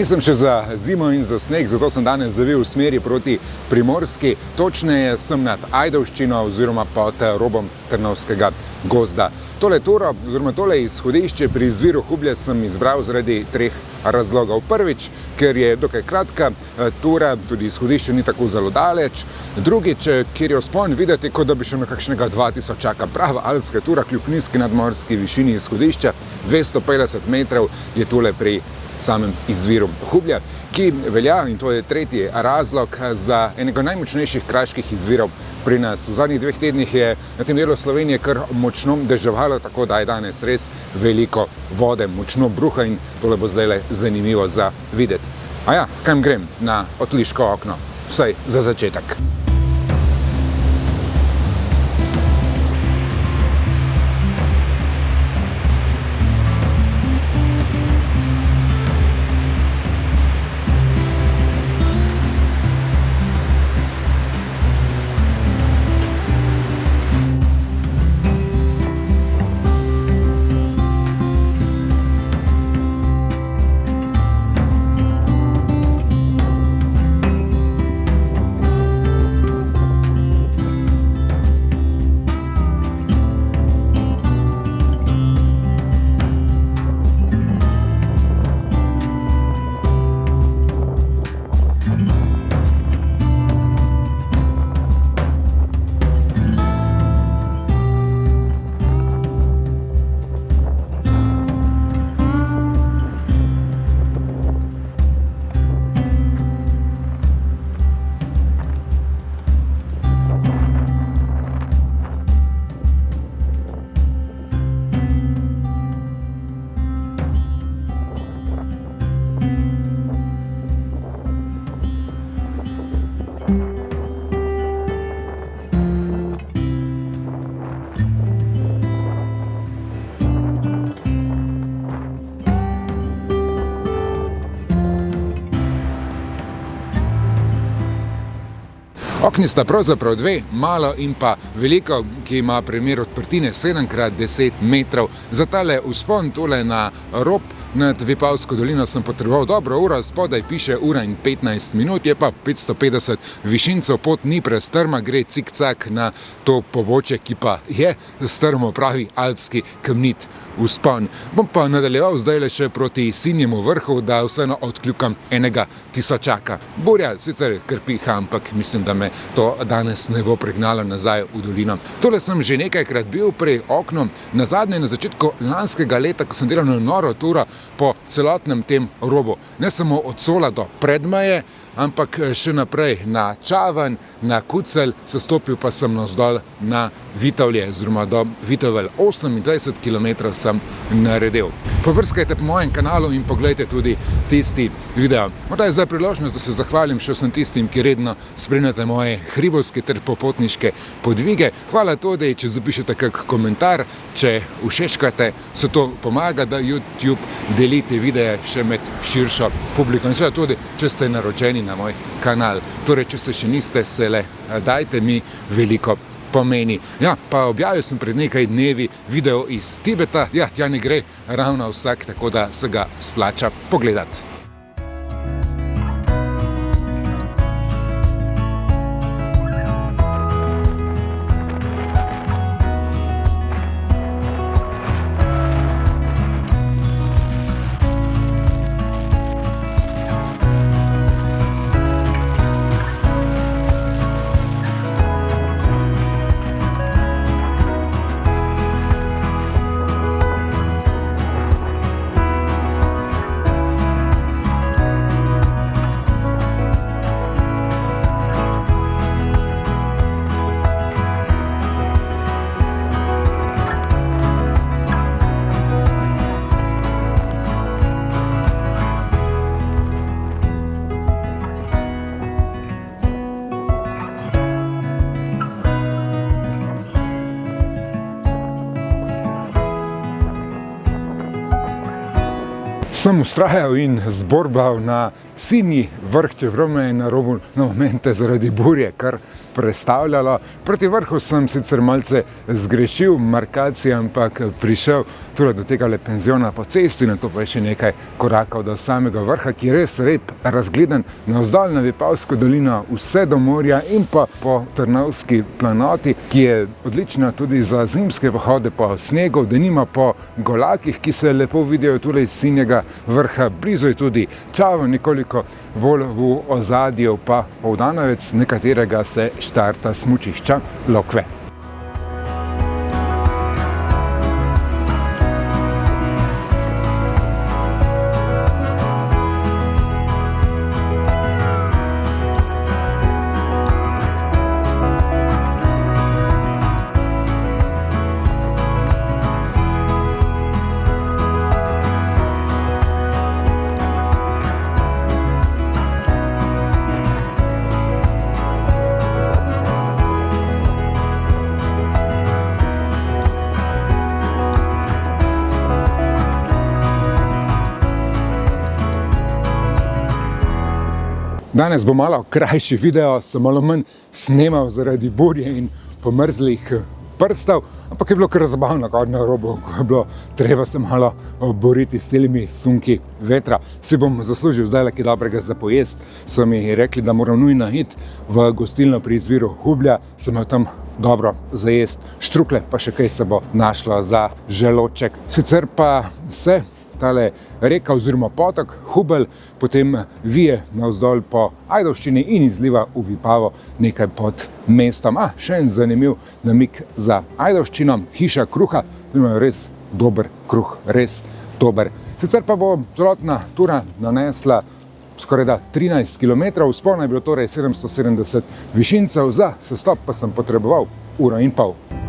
Nisem še za zimo in za sneg, zato sem danes zavil v smeri proti Primorski, točneje sem nad Ajdovščino oziroma pod robom Trnovskega gozda. Tole turo oziroma tole izhodišče pri izviru Hublje sem izbral zaradi treh razlogov. Prvič, ker je dokaj kratka tura, tudi izhodišče ni tako zelo daleč. Drugič, ker je vzpon videti, kot da bi šel na kakšnega 2000 prava alpska tura, kljub nizki nadmorski višini izhodišča, 250 metrov je tole pri samem izviru Hublja, ki velja, in to je tretji razlog, za enega najmočnejših kraških izvirov pri nas. V zadnjih 2 tednih je na tem delu Slovenije kar močno deževalo, tako da je danes res veliko vode, močno bruha in tole bo zdajle zanimivo za videti. A ja, kam grem? Na Otliško okno. Vsaj za začetek. Okni sta pravzaprav dve, malo in pa veliko, ki ima premer odprtine 7x10 metrov. Za tale vzpon tole na rob nad Vipavsko dolino sem potreboval dobro uro, spodaj piše 1:15 minut, je pa 550 višincev, pot ni prestrma, gre cik-cak na to pobočje, ki pa je strmo, pravi alpski kamnit vzpon. Bom pa nadaljeval zdajle še proti Sinjemu vrhu, da vseeno odkljukam enega tisočaka. Burja sicer kar piha, ampak mislim, da me to danes ne bo pregnalo nazaj v dolino. Tole sem že nekajkrat bil pri oknu, nazadnje na začetku lanskega leta, ko sem delal na noro turo po celotnem tem robu. Ne samo od Sola do Predmeje, ampak še naprej na Čaven, na Kucelj, sestopil pa sem navzdol na Vitovlje, oziroma do Vitovelj. 28 km sem naredil. Pobrskajte po mojem kanalu in poglejte tudi tisti video. Morda je zdaj priložnost, da se zahvalim še vsem tistim, ki redno spremljate moje hribovske ter popotniške podvige. Hvala tudi, če zapišete kak komentar, če všečkate, se to pomaga, da YouTube delite videe še med širšo publiko. In seveda tudi, če ste naročeni na moj kanal. Torej, če se še niste, se le dajte, mi veliko pomeni. Ja, pa objavil sem pred nekaj dnevi video iz Tibeta. Ja, tja ne gre ravno vsak, tako da se ga splača pogledati. Sem ustrajal in zborbal na Sinji vrh, čeprav me je na robu na momente zaradi burje kar prestavljalo. Proti vrhu sem sicer malce zgrešil markacije, ampak prišel tule do tega penziona po cesti, na to pa je še nekaj korakov do samega vrha, ki je res lep, razgledan navzdol na Vipavsko dolino, vse do morja in pa po Trnovski planoti, ki je odlična tudi za zimske pohode po snegu, denimo po golakih, ki se lepo vidijo tule iz sinjega vrha. Blizu je tudi Čavo, nekoliko bolj v ozadju pa Povdanovec, nekaterega se štarta smučišča Lokve. Danes bo malo krajši video, sem malo manj snemal zaradi burje in pomrzlih prstov, ampak je bilo kar zabavno, kot na robu, ko je bilo treba se malo boriti s temi sunki vetra. Si bom zaslužil zdaj nekaj dobrega za pojest. So mi rekli, da moram nujno iti v gostilno pri izviru Hublja, sem imel tam dobro za jesti štrukle, pa še kaj se bo našlo za želoček. Sicer pa se tale reka oziroma potok Hubelj potem vije navzdol po Ajdovščini in izliva v Vipavo nekaj pod mestom. Še en zanimiv namig za Ajdovščino, hiša kruha, imajo res dober kruh, res dober. Sicer pa bo celotna tura nanesla skoraj 13 km, vzpona je bilo torej 770 višincev, za sestop pa sem potreboval 1,5 ure.